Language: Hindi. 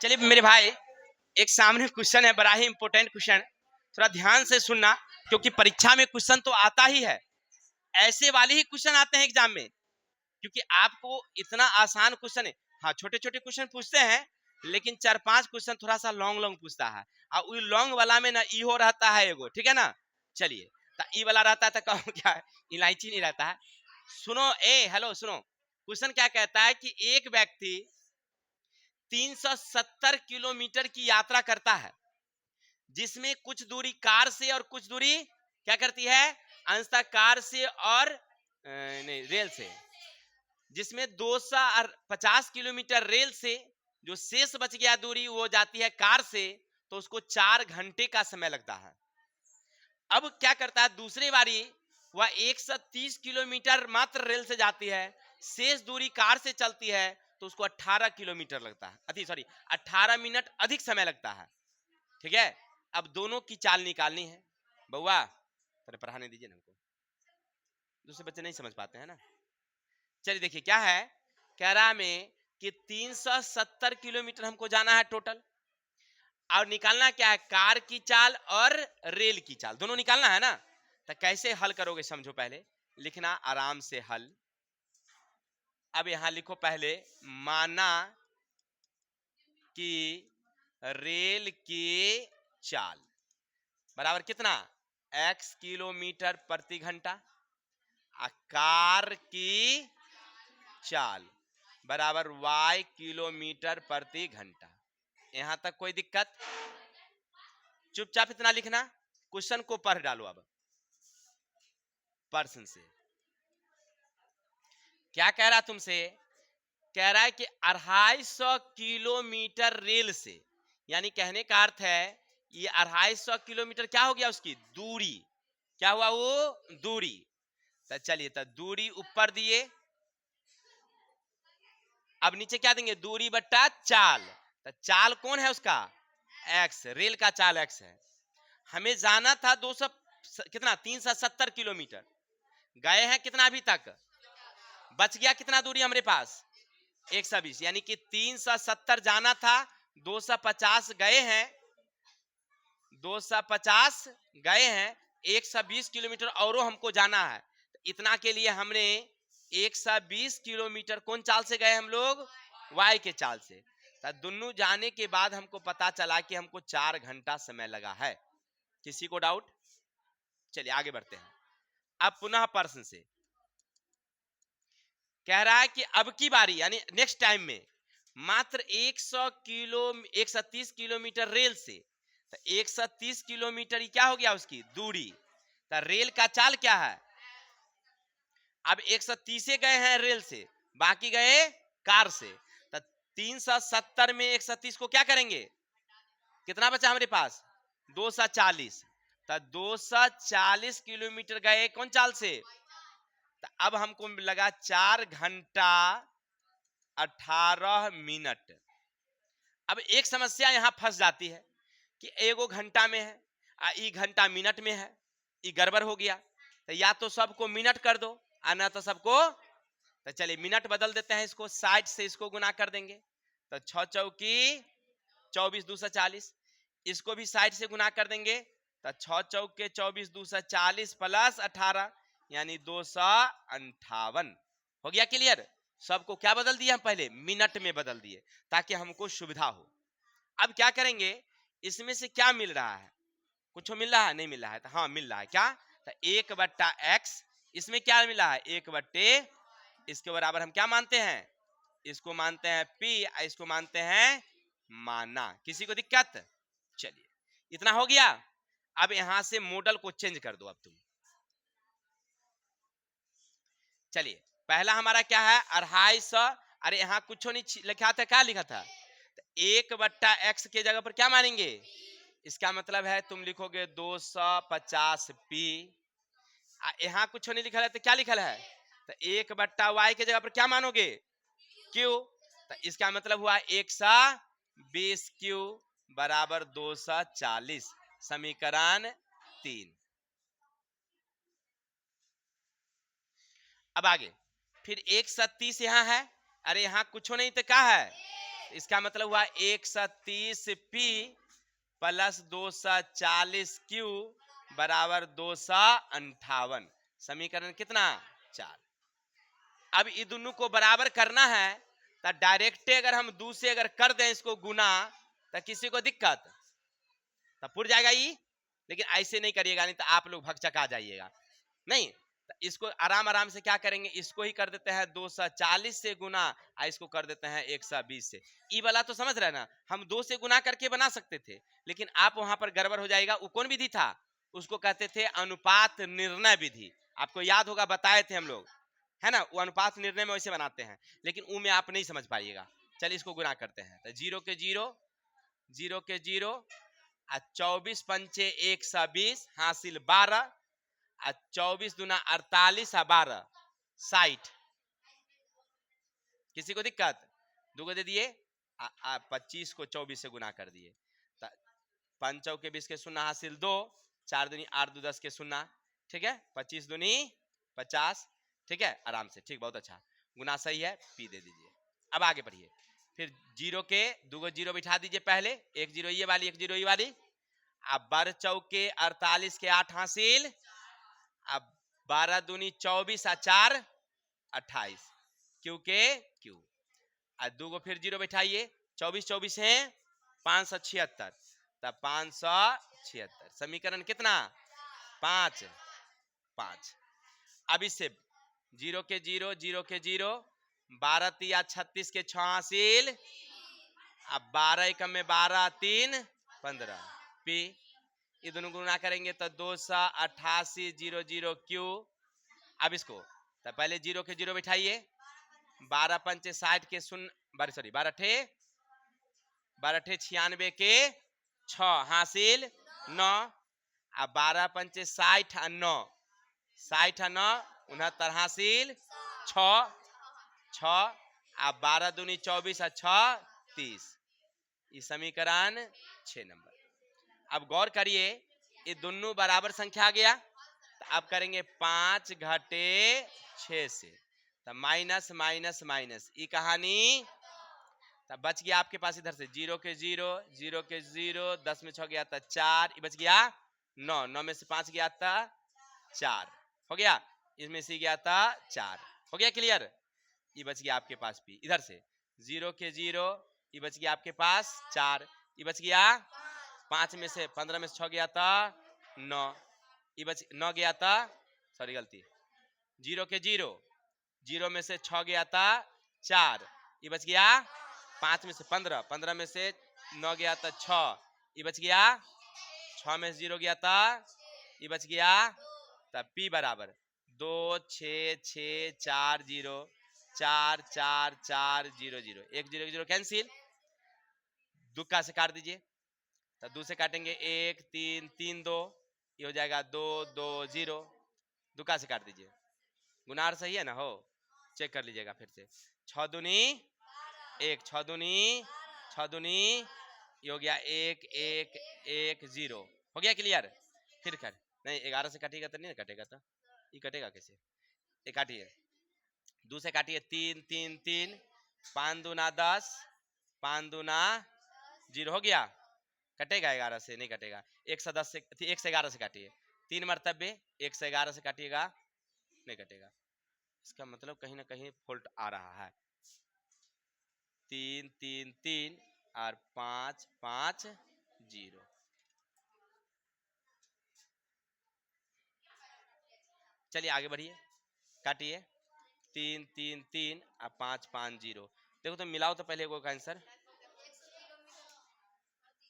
चलिए मेरे भाई, एक सामने क्वेश्चन है, बड़ा ही इंपॉर्टेंट क्वेश्चन, थोड़ा ध्यान से सुनना, क्योंकि परीक्षा में क्वेश्चन तो आता ही है, ऐसे वाले ही क्वेश्चन आते हैं एग्जाम में, क्योंकि आपको इतना आसान क्वेश्चन है। हाँ, छोटे छोटे क्वेश्चन पूछते हैं, लेकिन 4-5 क्वेश्चन थोड़ा सा लॉन्ग लॉन्ग पूछता है, और लॉन्ग वाला में ना इहो रहता है एगो, ठीक है ना। चलिए, तो ई वाला रहता है तो कहूँ क्या है, इलायची नहीं रहता है। सुनो, हेलो सुनो, क्वेश्चन क्या कहता है कि एक व्यक्ति 370 किलोमीटर की यात्रा करता है, जिसमें कुछ दूरी कार से और कुछ दूरी क्या करती है, अंशतः कार से और नहीं, रेल से, जिसमें 250 किलोमीटर रेल से, जो शेष बच गया दूरी वो जाती है कार से, तो उसको 4 घंटे का समय लगता है। अब क्या करता है दूसरी बारी, वह 130 किलोमीटर मात्र रेल से जाती है, शेष दूरी कार से चलती है, तो उसको 18 किलोमीटर लगता है, 18 मिनट अधिक समय लगता है। ठीक है, अब दोनों की चाल निकालनी है। बउआ थोड़ा पढ़ाने दीजिए ना हमको, दूसरे बच्चे नहीं समझ पाते हैं ना। चलिए देखिए क्या है, कह रहा में कि 370 किलोमीटर हमको जाना है टोटल, और निकालना क्या है, कार की चाल और रेल की चाल, दोनों निकालना है ना। तो कैसे हल करोगे समझो, पहले लिखना आराम से हल। अब यहां लिखो पहले, माना कि रेल की चाल बराबर कितना, x किलोमीटर प्रति घंटा, कार की चाल बराबर y किलोमीटर प्रति घंटा। यहां तक कोई दिक्कत? चुपचाप इतना लिखना, क्वेश्चन को पढ़ डालो। अब पर्सन से क्या कह रहा तुमसे, कह रहा है कि 250 किलोमीटर रेल से, यानी कहने का अर्थ है ये 250 किलोमीटर क्या हो गया, उसकी दूरी क्या हुआ, वो दूरी। तो चलिए, तो दूरी ऊपर दिए, अब नीचे क्या देंगे, दूरी बट्टा चाल। तो चाल कौन है उसका, एक्स, रेल का चाल एक्स है। हमें जाना था 200 कितना 370 किलोमीटर, गए हैं कितना अभी तक, बच गया कितना दूरी हमारे पास, 120, यानी कि 370 जाना था, 250 गए हैं, 250 गए हैं, 120 किलोमीटर और हमको जाना है। इतना के लिए हमने 120 किलोमीटर कौन चाल से गए हम लोग, वाई के चाल से। तो दोनों जाने के बाद हमको पता चला कि हमको 4 घंटा समय लगा है। किसी को डाउट? चलिए आगे बढ़ते हैं। अब पुनः प्रश्न से कह रहा है कि अब की बारी यानी नेक्स्ट टाइम में मात्र 130 किलोमीटर रेल से, तो 130 किलोमीटर क्या हो गया उसकी दूरी। तो रेल का चाल क्या है, अब 130 गए हैं रेल से, बाकी गए कार से। तो 370 में 130 को क्या करेंगे, कितना बचा हमारे पास, 240। तो 240 किलोमीटर गए कौन चाल से। तो अब हमको लगा 4 घंटा 18 मिनट। अब एक समस्या यहां फंस जाती है कि एगो घंटा में है, ई घंटा मिनट में है, ई गड़बड़ हो गया। तो या तो सबको मिनट कर दो, ना तो सबको, तो चलिए मिनट बदल देते हैं, इसको 60 से इसको गुना कर देंगे, तो 6 चौकी 24 240, इसको भी 60 से गुना कर देंगे, तो 6 चौके 24 240 प्लस 18 यानी 258। हो गया क्लियर? सबको क्या बदल दिया हम पहले, मिनट में बदल दिए ताकि हमको सुविधा हो। अब क्या करेंगे, इसमें से क्या मिल रहा है, कुछ मिल रहा है, नहीं मिल रहा है, तो हाँ मिल रहा है क्या, तो 1/x, इसमें क्या मिला है 1/, इसके बराबर हम क्या मानते हैं, इसको मानते हैं p, इसको मानते हैं माना। किसी को दिक्कत? चलिए इतना हो गया। अब यहां से मॉडल को चेंज कर दो अब तुम। चलिए पहला हमारा क्या है 250, अरे यहाँ कुछ नहीं लिखा था, क्या लिखा था, 1/x के जगह पर क्या मानेंगे, इसका मतलब है तुम लिखोगे 250p। यहाँ कुछ नहीं लिखा है तो क्या लिखा है, तो 1/y के जगह पर क्या मानोगे, q। तो इसका मतलब हुआ 120 q बराबर 240, समीकरण 3। अब आगे फिर 130 यहाँ है, अरे यहाँ कुछ नहीं तो क्या है इसका मतलब हुआ 130 पी प्लस 240 क्यू बराबर 258। समीकरण कितना? 4। अब ये दोनों को बराबर करना है तो डायरेक्ट अगर हम 2 से अगर कर दें इसको गुना तो किसी को दिक्कत तो पुर जाएगा ये, लेकिन ऐसे नहीं करिएगा, नहीं तो आप लोग भगचका जाइएगा। नहीं तो इसको आराम आराम से क्या करेंगे, इसको ही कर देते हैं 240 से गुना, इसको कर देते हैं 120 से। ई वाला तो समझ रहे ना, हम 2 से गुना करके बना सकते थे, लेकिन आप वहां पर गड़बड़ हो जाएगा। वो कौन विधि था? उसको कहते थे अनुपात निर्णय विधि। आपको याद होगा, बताए थे हम लोग, है ना। वो अनुपात निर्णय में वैसे बनाते हैं, लेकिन वो में आप नहीं समझ पाइएगा। चलिए इसको गुना करते हैं तो 0 के 0, 0 के 0 आ 24 पंचे 120 हासिल 12 आ 24 दूना 48 आ 12 60। किसी को दिक्कत? दो को दे दिए, 25 को 24 से गुना कर दिए, 5 चौके 20 के शून्य हासिल 2, 4 दूनी 8 2 10 के शून्य, ठीक है। 25 दूनी 50, ठीक है, आराम से, ठीक, बहुत अच्छा, गुना सही है, पी दे दीजिए। अब आगे बढ़िए, फिर 0 के 2 0 बिठा दीजिए पहले, 1 0 ये वाली, 1 0 ये वाली। अब 12 चौके 48 के 8 हासिल, अब 12 दूनी 24 आ 4 28, क्यू के क्यू। और 2 को फिर 0 बैठाइए, 24 24 है 576, तब 576। समीकरण कितना? 5 5। अब इससे 0 के 0, 0 के 0, 12 तिया 36 के 6 हासिल, अब 12 एकम में 12 3 15 पी। ये दोनों गुणा करेंगे तो 288 0 0 क्यू। अब इसको तो पहले 0 के 0 बिठाइए, 12 पंचे 60 के शून्य, सॉरी 12 ठे 96 के 6 हासिल 9, अब 12 पंचे 60 आ 9, 60 आ 9 69 हासिल 6 6, अब 12 दूनी 24 आ 6 30। ये समीकरण 6 नंबर। अब गौर करिए, ये दोनों बराबर संख्या आ गया, तो अब करेंगे 5 घटे 6 से, तो माइनस माइनस माइनस, ये कहानी तब बच गया आपके पास इधर से 0 के 0, 0 के 0, 10 में 6 गया था 4, ये बच गया 9, 9 में से 5 गया था 4, हो गया, इसमें से गया था 4, हो गया क्लियर। ये बच गया आपके पास भी इधर से 0 के 0, ये बच गया आपके पास 4, ये बच गया 5 में से 15 में से 6 गया था 9, ये बच 9 गया था, सॉरी गलती, 0 के 0, 0 में से 6 गया था 4, ये बच गया 5 में से 15, 15 में से 9 गया था 6, ये बच गया 6 में से 0 गया था, ये बच गया, तब P बराबर 2 6 6 4 0 4 4 4 0 0, 1 0 0 कैंसिल, दुक्का से काट दीजिए, तो 2 से काटेंगे 1 3 3 2, ये हो जाएगा 2 2 0, दुक्का से काट दीजिए, गुनार सही है ना, हो चेक कर लीजिएगा फिर से, 6 दूनी 1, 6 दूनी 6 दूनी, ये हो गया 1 1 1 0, हो गया क्लियर। फिर कर नहीं 11 से काटिएगा तो नहीं ना कटेगा, तो ये कटेगा कैसे, ये काटिए, 2 से काटिए 3 3 3, 5 दूना 10, 5 दूना 0, हो गया, कटेगा 11 से नहीं कटेगा, 1 से 10 से 1 से 11 से काटिए, 3 मरतबे 1 से 11 से काटिएगा नहीं कटेगा, इसका मतलब कहीं ना कहीं फॉल्ट आ रहा है। 3 3 3 और 5 5 0, चलिए आगे बढ़िए, काटिए 3 3 3 और 5 5 0, देखो तो मिलाओ तो पहले को आंसर